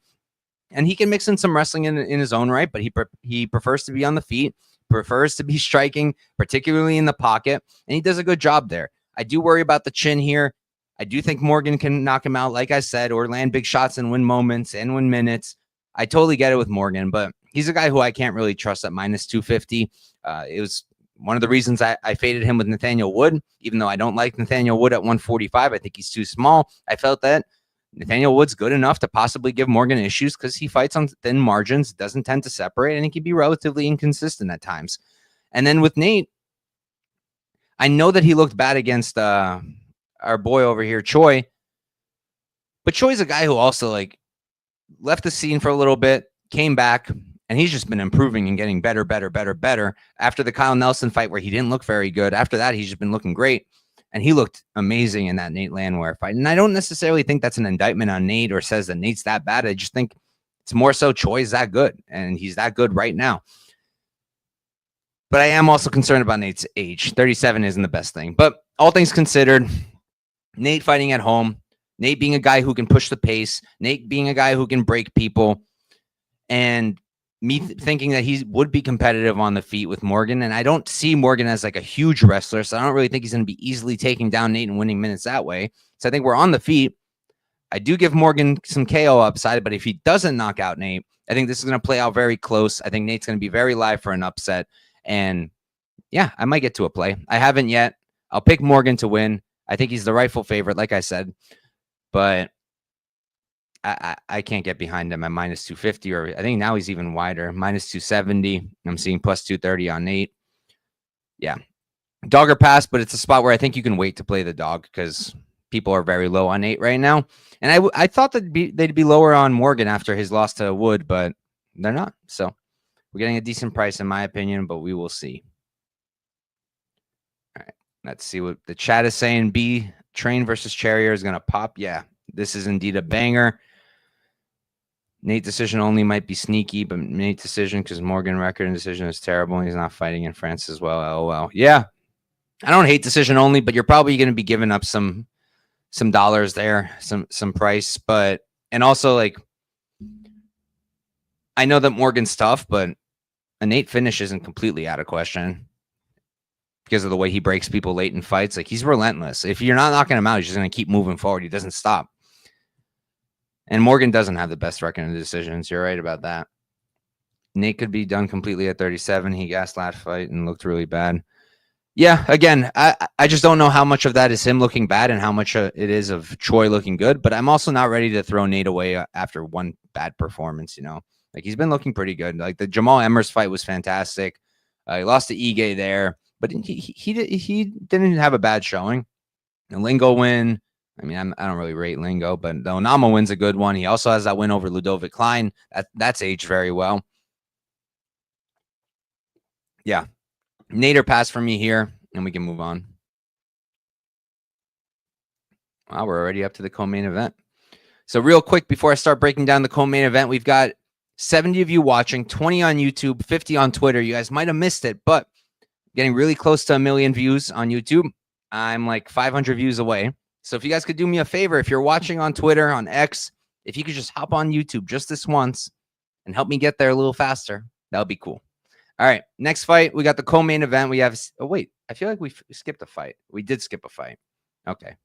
And he can mix in some wrestling in his own right, but he prefers to be on the feet, prefers to be striking, particularly in the pocket, and he does a good job there. I do worry about the chin here. I do think Morgan can knock him out, like I said, or land big shots and win moments and win minutes. I totally get it with Morgan, but he's a guy who I can't really trust at minus 250. It was one of the reasons I faded him with Nathaniel Wood, even though I don't like Nathaniel Wood at 145. I think he's too small. I felt that Nathaniel Wood's good enough to possibly give Morgan issues because he fights on thin margins, doesn't tend to separate, and he can be relatively inconsistent at times. And then with Nate, I know that he looked bad against our boy over here, Choi, but Choi's a guy who also, like, left the scene for a little bit, came back, and he's just been improving and getting better. After the Kyle Nelson fight where he didn't look very good, after that, he's just been looking great. And he looked amazing in that Nate Landwehr fight. And I don't necessarily think that's an indictment on Nate or says that Nate's that bad. I just think it's more so Choi's that good, and he's that good right now. But I am also concerned about Nate's age. 37 isn't the best thing. But all things considered, Nate fighting at home, Nate being a guy who can push the pace, Nate being a guy who can break people, and me thinking that he would be competitive on the feet with Morgan. And I don't see Morgan as like a huge wrestler, so I don't really think he's going to be easily taking down Nate and winning minutes that way. So I think we're on the feet. I do give Morgan some KO upside, but if he doesn't knock out Nate, I think this is going to play out very close. I think Nate's going to be very live for an upset. And yeah, I might get to a play. I haven't yet. I'll pick Morgan to win. I think he's the rightful favorite, like I said, but I can't get behind him at minus 250, or I think now he's even wider, minus 270. I'm seeing plus 230 on Nate. Yeah. Dog or pass, but it's a spot where I think you can wait to play the dog because people are very low on Nate right now. And I thought that they'd be lower on Morgan after his loss to Wood, but they're not. So we're getting a decent price in my opinion, but we will see. All right. Let's see what the chat is saying. B Train versus Charriere is going to pop. Yeah, this is indeed a banger. Nate decision only might be sneaky, but Nate decision because Morgan record and decision is terrible. And he's not fighting in France as well. LOL. Yeah, I don't hate decision only, but you're probably going to be giving up some dollars there, some price. But and also, like, I know that Morgan's tough, but a Nate finish isn't completely out of question because of the way he breaks people late in fights. Like, he's relentless. If you're not knocking him out, he's just going to keep moving forward. He doesn't stop. And Morgan doesn't have the best record in the decisions. You're right about that. Nate could be done completely at 37. He gassed last fight and looked really bad. Yeah, again, I just don't know how much of that is him looking bad and how much it is of Choi looking good. But I'm also not ready to throw Nate away after one bad performance, you know. Like, he's been looking pretty good. Like, the Jamal Emmers fight was fantastic. He lost to Ige there, but he didn't have a bad showing. The Lingo win, I mean, I don't really rate Lingo, but the Onama win's a good one. He also has that win over Ludovic Kline. That's aged very well. Yeah. Nader pass for me here, and we can move on. Wow, we're already up to the co-main event. So real quick, before I start breaking down the co-main event, we've got 70 of you watching, 20 on YouTube, 50 on Twitter. You guys might have missed it, but getting really close to 1 million views on YouTube. I'm like 500 views away. So if you guys could do me a favor, if you're watching on Twitter, on X, if you could just hop on YouTube just this once and help me get there a little faster, that would be cool. All right, next fight, we got the co-main event. We have, oh wait, I feel like we skipped a fight. We did skip a fight. Okay,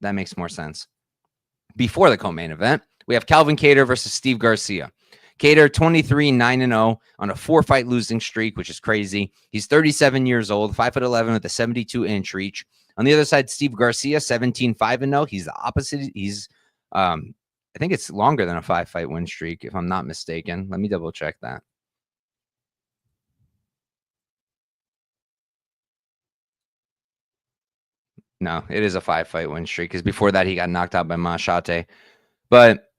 that makes more sense. Before the co-main event, we have Calvin Kattar versus Steve Garcia. Kattar 23-9-0 on a 4-fight losing streak, which is crazy. He's 37 years old, 5'11" with a 72-inch reach. On the other side, Steve Garcia 17-5-0. He's the opposite. He's I think it's longer than a 5-fight win streak, if I'm not mistaken. Let me double check that. No, it is a 5-fight win streak because before that he got knocked out by Machate. But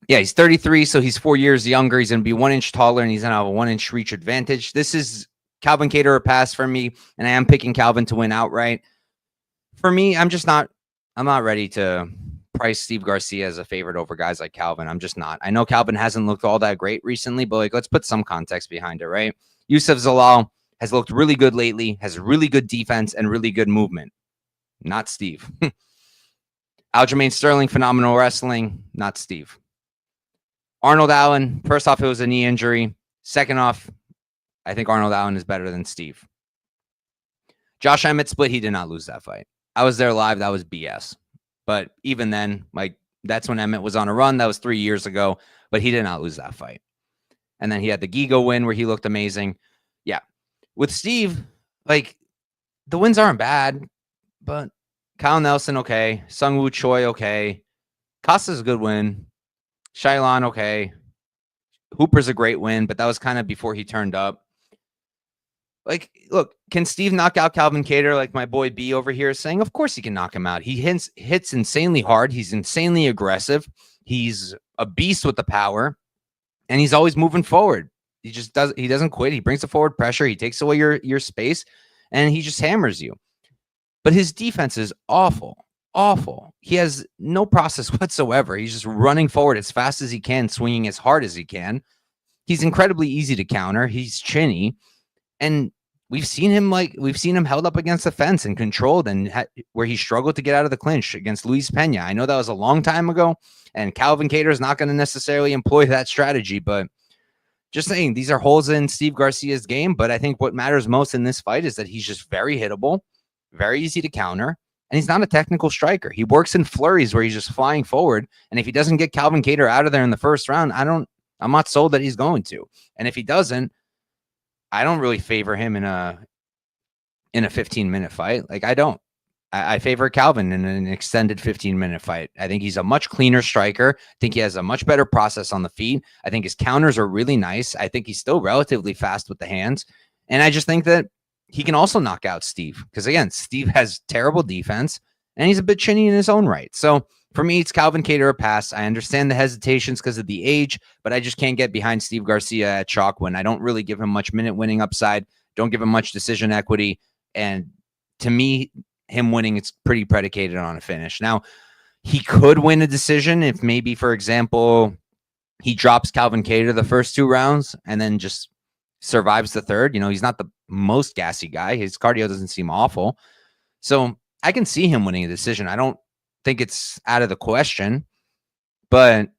yeah, he's 33, so he's 4 years younger. He's going to be 1 inch taller, and he's going to have a 1-inch reach advantage. This is Calvin Kattar a pass for me, and I am picking Calvin to win outright. For me, I'm not ready to price Steve Garcia as a favorite over guys like Calvin. I'm just not. I know Calvin hasn't looked all that great recently, but like, let's put some context behind it, right? Youssef Zalal has looked really good lately, has really good defense and really good movement. Not Steve. Aljamain Sterling, phenomenal wrestling. Not Steve. Arnold Allen, first off, it was a knee injury. Second off, I think Arnold Allen is better than Steve. Josh Emmett split. He did not lose that fight. I was there live. That was BS. But even then, like, that's when Emmett was on a run. That was 3 years ago. But he did not lose that fight. And then he had the Gigo win where he looked amazing. Yeah. With Steve, like, the wins aren't bad. But Kyle Nelson, okay. Sungwoo Choi, okay. Costa's a good win. Shailon, okay. Hooper's a great win, but that was kind of before he turned up. Like, look, can Steve knock out Calvin Kattar like my boy B over here is saying? Of course he can knock him out. He hits insanely hard. He's insanely aggressive. He's a beast with the power, and he's always moving forward. He doesn't quit. He brings the forward pressure. He takes away your space, and he just hammers you. But his defense is awful. Awful. He has no process whatsoever. He's just running forward as fast as he can, swinging as hard as he can. He's incredibly easy to counter. He's chinny. And we've seen him held up against the fence and controlled, and where he struggled to get out of the clinch against Luis Pena. I know that was a long time ago, and Calvin Kattar is not going to necessarily employ that strategy, but just saying, these are holes in Steve Garcia's game. But I think what matters most in this fight is that he's just very hittable, very easy to counter, and he's not a technical striker. He works in flurries where he's just flying forward, and if he doesn't get Calvin Kattar out of there in the first round, I'm not sold that he's going to. And if he doesn't, I don't really favor him in a 15-minute fight. Like, I don't. I favor Calvin in an extended 15-minute fight. I think he's a much cleaner striker. I think he has a much better process on the feet. I think his counters are really nice. I think he's still relatively fast with the hands. And I just think that he can also knock out Steve. Because, again, Steve has terrible defense, and he's a bit chinny in his own right. So, for me, it's Calvin Kattar a pass. I understand the hesitations because of the age, but I just can't get behind Steve Garcia at chalk when I don't really give him much minute winning upside, don't give him much decision equity. And to me, him winning, it's pretty predicated on a finish. Now, he could win a decision if maybe, for example, he drops Calvin Kattar the first 2 rounds and then just survives the third. You know, he's not the most gassy guy. His cardio doesn't seem awful. So I can see him winning a decision. I don't think it's out of the question, but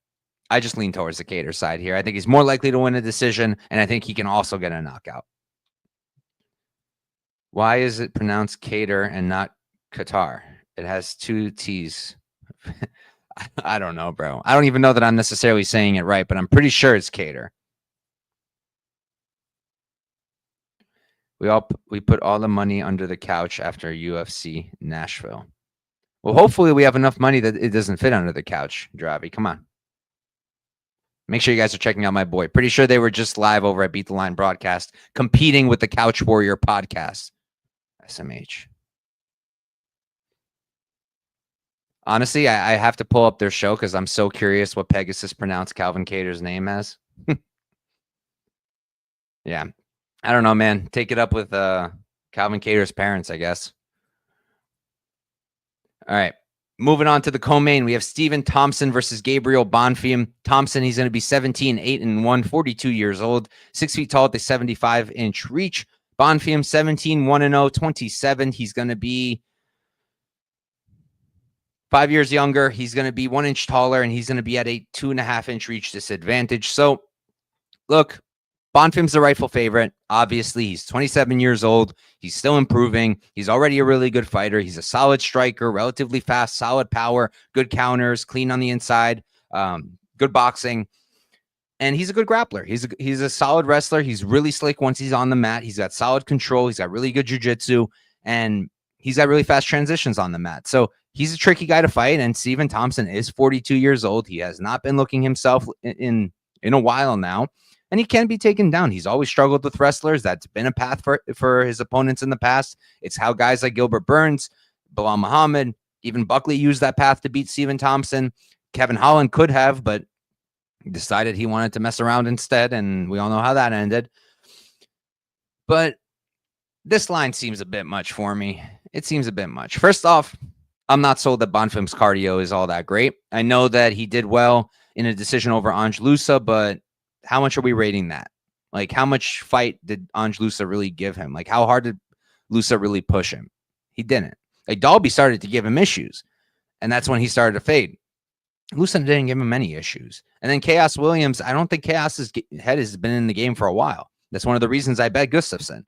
I just lean towards the Kattar side here. I think he's more likely to win a decision, and I think he can also get a knockout. Why is it pronounced Kattar and not Kattar? It has 2 T's. I don't know, bro. I don't even know that I'm necessarily saying it right, but I'm pretty sure it's Kattar. We put all the money under the couch after UFC Nashville. Well, hopefully we have enough money that it doesn't fit under the couch, Dravi. Come on. Make sure you guys are checking out my boy. Pretty sure they were just live over at Beat the Line Broadcast, competing with the Couch Warrior podcast. SMH. Honestly, I have to pull up their show because I'm so curious what Pegasus pronounced Calvin Kattar's name as. Yeah. I don't know, man. Take it up with Calvin Kattar's parents, I guess. All right. Moving on to the co-main, we have Stephen Thompson versus Gabriel Bonfim. Thompson, he's going to be 17, 8-1, 42 years old, 6 feet tall at the 75-inch reach. Bonfim, 17, 1-0, 27. He's going to be 5 years younger. He's going to be 1 inch taller, and he's going to be at a 2.5-inch reach disadvantage. So, look, Bonfim's the rightful favorite. Obviously, he's 27 years old. He's still improving. He's already a really good fighter. He's a solid striker, relatively fast, solid power, good counters, clean on the inside, good boxing. And he's a good grappler. He's a solid wrestler. He's really slick once he's on the mat. He's got solid control. He's got really good jiu-jitsu, and he's got really fast transitions on the mat. So he's a tricky guy to fight. And Stephen Thompson is 42 years old. He has not been looking himself in a while now. And he can be taken down. He's always struggled with wrestlers. That's been a path for his opponents in the past. It's how guys like Gilbert Burns, Bilal Muhammad, even Buckley used that path to beat Stephen Thompson. Kevin Holland could have, but decided he wanted to mess around instead, and we all know how that ended. But this line seems a bit much for me. It seems a bit much. First off, I'm not sold that Bonfim's cardio is all that great. I know that he did well in a decision over Ange Loosa, but how much are we rating that? Like, how much fight did Ange Loosa really give him? Like, how hard did Loosa really push him? He didn't. Like, Dalby started to give him issues, and that's when he started to fade. Loosa didn't give him any issues. And then Chaos Williams, I don't think Chaos's head has been in the game for a while. That's one of the reasons I bet Gustafsson.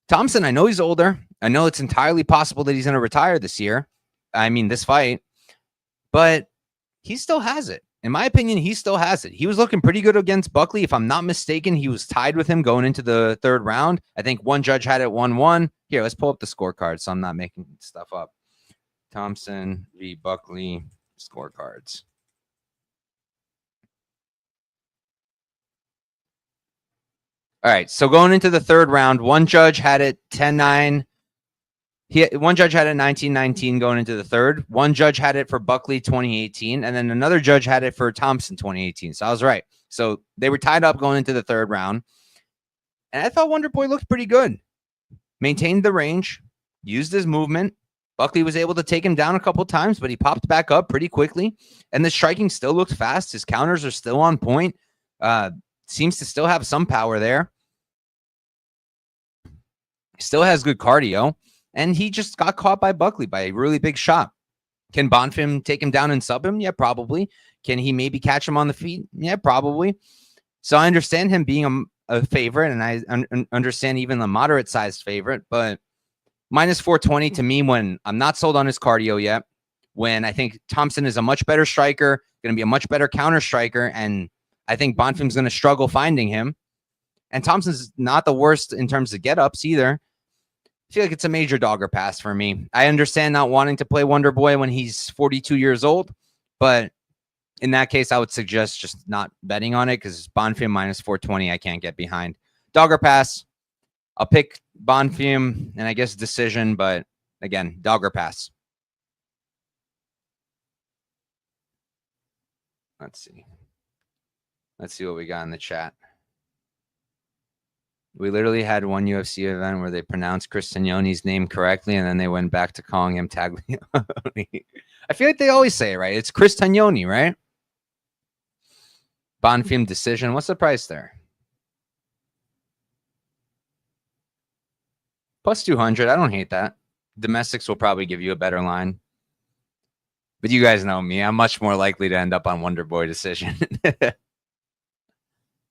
Thompson, I know he's older. I know it's entirely possible that he's going to retire this year. I mean, this fight. But he still has it. In my opinion, he still has it. He was looking pretty good against Buckley. If I'm not mistaken, he was tied with him going into the third round. I think one judge had it 1-1. Here, let's pull up the scorecard so I'm not making stuff up. Thompson v. Buckley scorecards. All right, so going into the third round, one judge had it 10-9. One judge had it 19-19 going into the third. One judge had it for Buckley 2018, and then another judge had it for Thompson 2018. So I was right. So they were tied up going into the third round. And I thought Wonder Boy looked pretty good. Maintained the range, used his movement. Buckley was able to take him down a couple times, but he popped back up pretty quickly. And the striking still looked fast. His counters are still on point. Seems to still have some power there. Still has good cardio. And he just got caught by Buckley by a really big shot. Can Bonfim take him down and sub him? Yeah, probably. Can he maybe catch him on the feet? Yeah, probably. So I understand him being a favorite, and I understand even the moderate-sized favorite, but minus 420 to me when I'm not sold on his cardio yet, when I think Thompson is a much better striker, going to be a much better counter striker, and I think Bonfim's going to struggle finding him. And Thompson's not the worst in terms of get-ups either. I feel like it's a major dogger pass for me. I understand not wanting to play Wonder Boy when he's 42 years old, but in that case, I would suggest just not betting on it because Bonfim minus 420, I can't get behind. Dogger pass. I'll pick Bonfim and I guess decision, but again, dogger pass. Let's see. Let's see what we got in the chat. We literally had one UFC event where they pronounced Chris Tagnoni's name correctly, and then they went back to calling him Taglioni. I feel like they always say it right. It's Chris Tagnoni, right? Bonfim decision. What's the price there? Plus 200. I don't hate that. Domestics will probably give you a better line. But you guys know me. I'm much more likely to end up on Wonder Boy decision.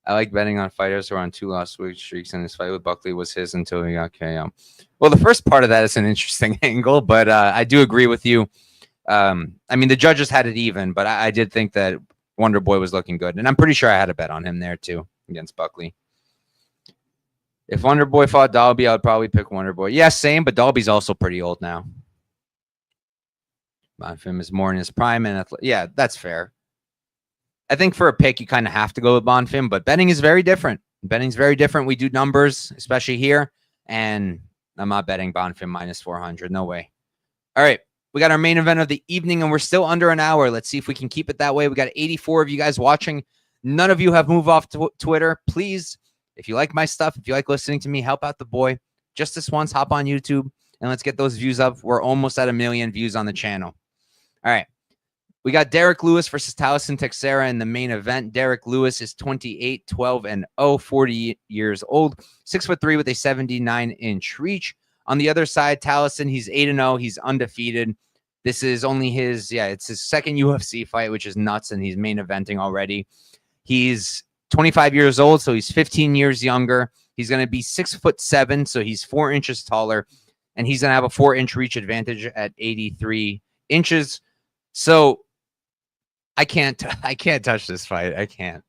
I like betting on fighters who are on 2 loss week streaks, and his fight with Buckley was his until he got KO. Well, the first part of that is an interesting angle, but I do agree with you. I mean, the judges had it even, but I did think that Wonder Boy was looking good, and I'm pretty sure I had a bet on him there too against Buckley. If Wonder Boy fought Dalby, I would probably pick Wonder Boy. Yeah, same, but Dalby's also pretty old now. Bonfim is more in his prime, and yeah, that's fair. I think for a pick, you kind of have to go with Bonfim, but betting is very different. Betting's very different. We do numbers, especially here, and I'm not betting Bonfim minus 400. No way. All right, We got our main event of the evening, and we're still under an hour. Let's see if we can keep it that way. We got 84 of you guys watching. None of you have moved off Twitter. Please, if you like my stuff, if you like listening to me, help out the boy. Just this once, hop on YouTube, and let's get those views up. We're almost at 1 million views on the channel. All right. We got Derrick Lewis versus Tallison Texeira in the main event. Derrick Lewis is 28, 12, and 0, 40 years old, 6'3" with a 79-inch reach. On the other side, Tallison, he's 8-0. He's undefeated. This is only it's his second UFC fight, which is nuts, and he's main eventing already. He's 25 years old, so he's 15 years younger. He's going to be 6'7", so he's 4 inches taller, and he's going to have a 4-inch reach advantage at 83 inches. So I can't touch this fight. I can't.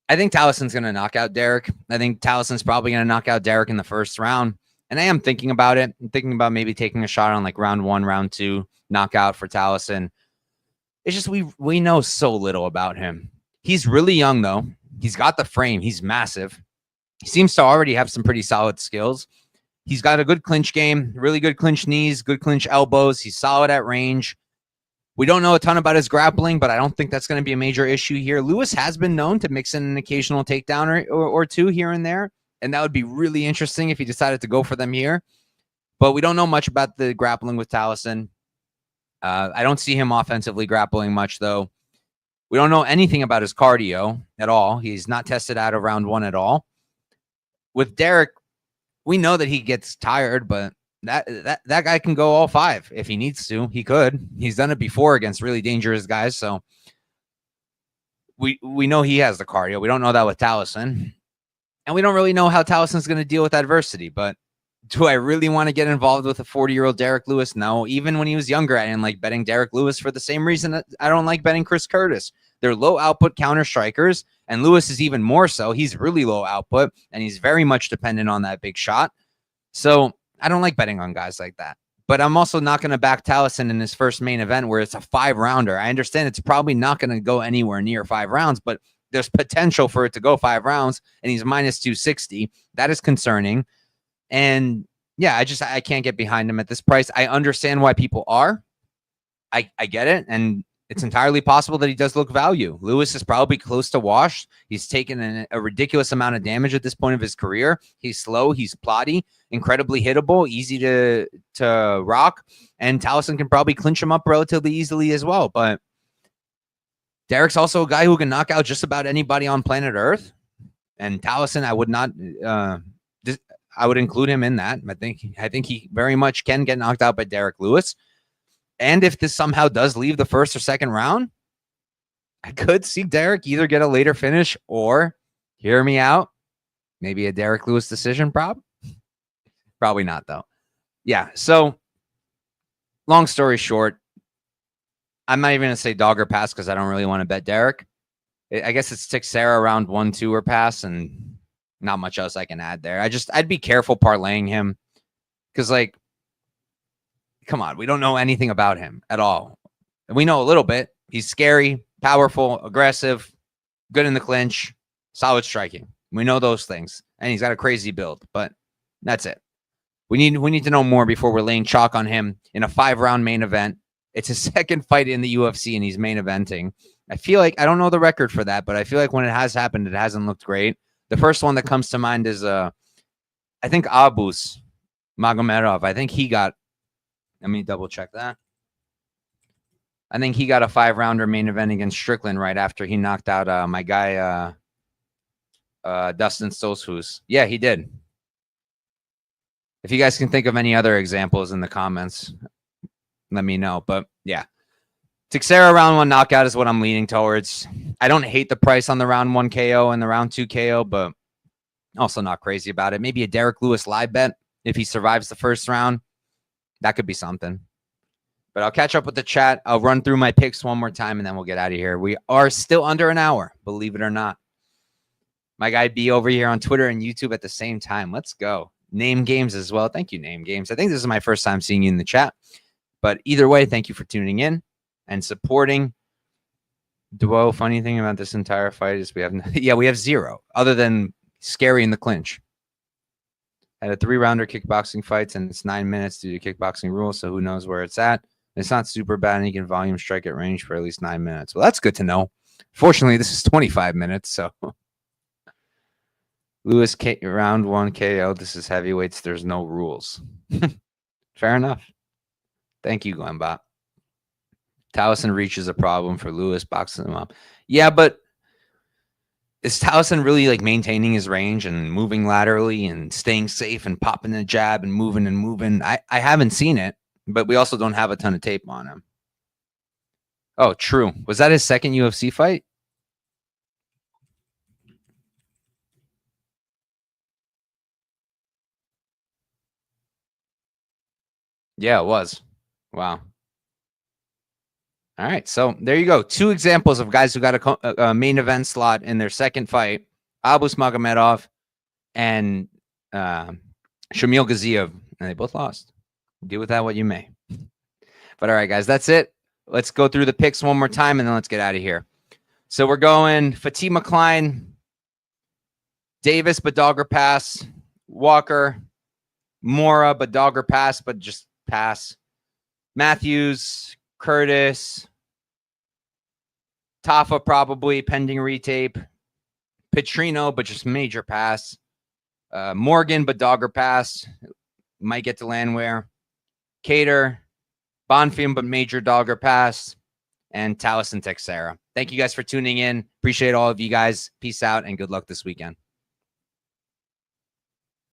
I think Tallison's going to knock out Derrick. I think Tallison's probably going to knock out Derrick in the first round. And I am thinking about it. I'm thinking about maybe taking a shot on like round 1, round 2, knockout for Tallison. It's just we know so little about him. He's really young, though. He's got the frame. He's massive. He seems to already have some pretty solid skills. He's got a good clinch game, really good clinch knees, good clinch elbows. He's solid at range. We don't know a ton about his grappling, but I don't think that's going to be a major issue here. Lewis has been known to mix in an occasional takedown or two here and there, and that would be really interesting if he decided to go for them here. But we don't know much about the grappling with Tallison. I don't see him offensively grappling much, though. We don't know anything about his cardio at all. He's not tested out of round 1 at all. With Derrick, we know that he gets tired, but that guy can go all 5 if he needs to. He could. He's done it before against really dangerous guys, so we know he has the cardio. We don't know that with Tallison, and we don't really know how Tallison's going to deal with adversity. But do I really want to get involved with a 40-year-old Derrick Lewis? No. Even when he was younger, I didn't like betting Derrick Lewis for the same reason that I don't like betting Chris Curtis. They're low output counter strikers, and Lewis is even more so. He's really low output, and he's very much dependent on that big shot. So I don't like betting on guys like that. But I'm also not going to back Tallison in his first main event where it's a 5-rounder. I understand it's probably not going to go anywhere near 5 rounds, but there's potential for it to go 5 rounds, and he's minus 260. That is concerning. And yeah, I can't get behind him at this price. I understand why people are. I get it. And it's entirely possible that he does look value. Lewis is probably close to washed. He's taken a ridiculous amount of damage at this point of his career. He's slow. He's plotty, incredibly hittable, easy to rock. And Tallison can probably clinch him up relatively easily as well. But Derrick's also a guy who can knock out just about anybody on planet Earth. And Tallison, I would not... I would include him in that. I think he very much can get knocked out by Derrick Lewis. And if this somehow does leave the first or second round, I could see Derrick either get a later finish or, hear me out, maybe a Derrick Lewis decision prop. Probably not, though. Yeah, so long story short, I'm not even going to say dog or pass because I don't really want to bet Derrick. I guess it's Texeira round 1, 2 or pass, and not much else I can add there. I'd be careful parlaying him because, like, come on, we don't know anything about him at all. We know a little bit. He's scary, powerful, aggressive, good in the clinch, solid striking. We know those things, and he's got a crazy build, but that's it. We need to know more before we're laying chalk on him in a 5-round main event. It's his second fight in the UFC, and he's main eventing. I feel like I don't know the record for that, but I feel like when it has happened, it hasn't looked great. The first one that comes to mind is, I think, Abus Magomedov. I think he got, let me double check that. I think he got a 5-rounder main event against Strickland right after he knocked out my guy, Dustin Stoltzfus. Yeah, he did. If you guys can think of any other examples in the comments, let me know. But yeah, Texeira round 1 knockout is what I'm leaning towards. I don't hate the price on the round 1 KO and the round 2 KO, but also not crazy about it. Maybe a Derrick Lewis live bet if he survives the first round. That could be something. But I'll catch up with the chat. I'll run through my picks one more time, and then we'll get out of here. We are still under an hour, believe it or not. My guy B over here on Twitter and YouTube at the same time. Let's go. Name Games as well. Thank you, Name Games. I think this is my first time seeing you in the chat. But either way, thank you for tuning in and supporting. Duo, funny thing about this entire fight is we have 0, other than scary in the clinch. Had a 3-rounder kickboxing fights, and it's 9 minutes due to kickboxing rules, so who knows where it's at. It's not super bad, and he can volume strike at range for at least 9 minutes. Well, that's good to know. Fortunately, this is 25 minutes, so. Lewis, round 1 KO. This is heavyweights. There's no rules. Fair enough. Thank you, Glenbot. Tallison reaches a problem for Lewis, boxing him up. Yeah, but is Tallison really like maintaining his range and moving laterally and staying safe and popping the jab and moving and moving? I haven't seen it, but we also don't have a ton of tape on him. Oh, true. Was that his second UFC fight? Yeah, it was. Wow. All right, so there you go. 2 examples of guys who got a main event slot in their second fight: Abus Magomedov and Shamil Gaziev, and they both lost. Do with that what you may. But all right, guys, that's it. Let's go through the picks one more time, and then let's get out of here. So we're going Fatima, Kline, Davis, but dogger pass, Walker, Moura, but dogger pass, but just pass, Matthews, Curtis, Tafa probably pending retape, Petrino, but just major pass, Morgan, but dogger pass, might get to Landwehr, Kattar, Bonfim, but major dogger pass, and Tallison, Texeira. Thank you guys for tuning in. Appreciate all of you guys. Peace out and good luck this weekend.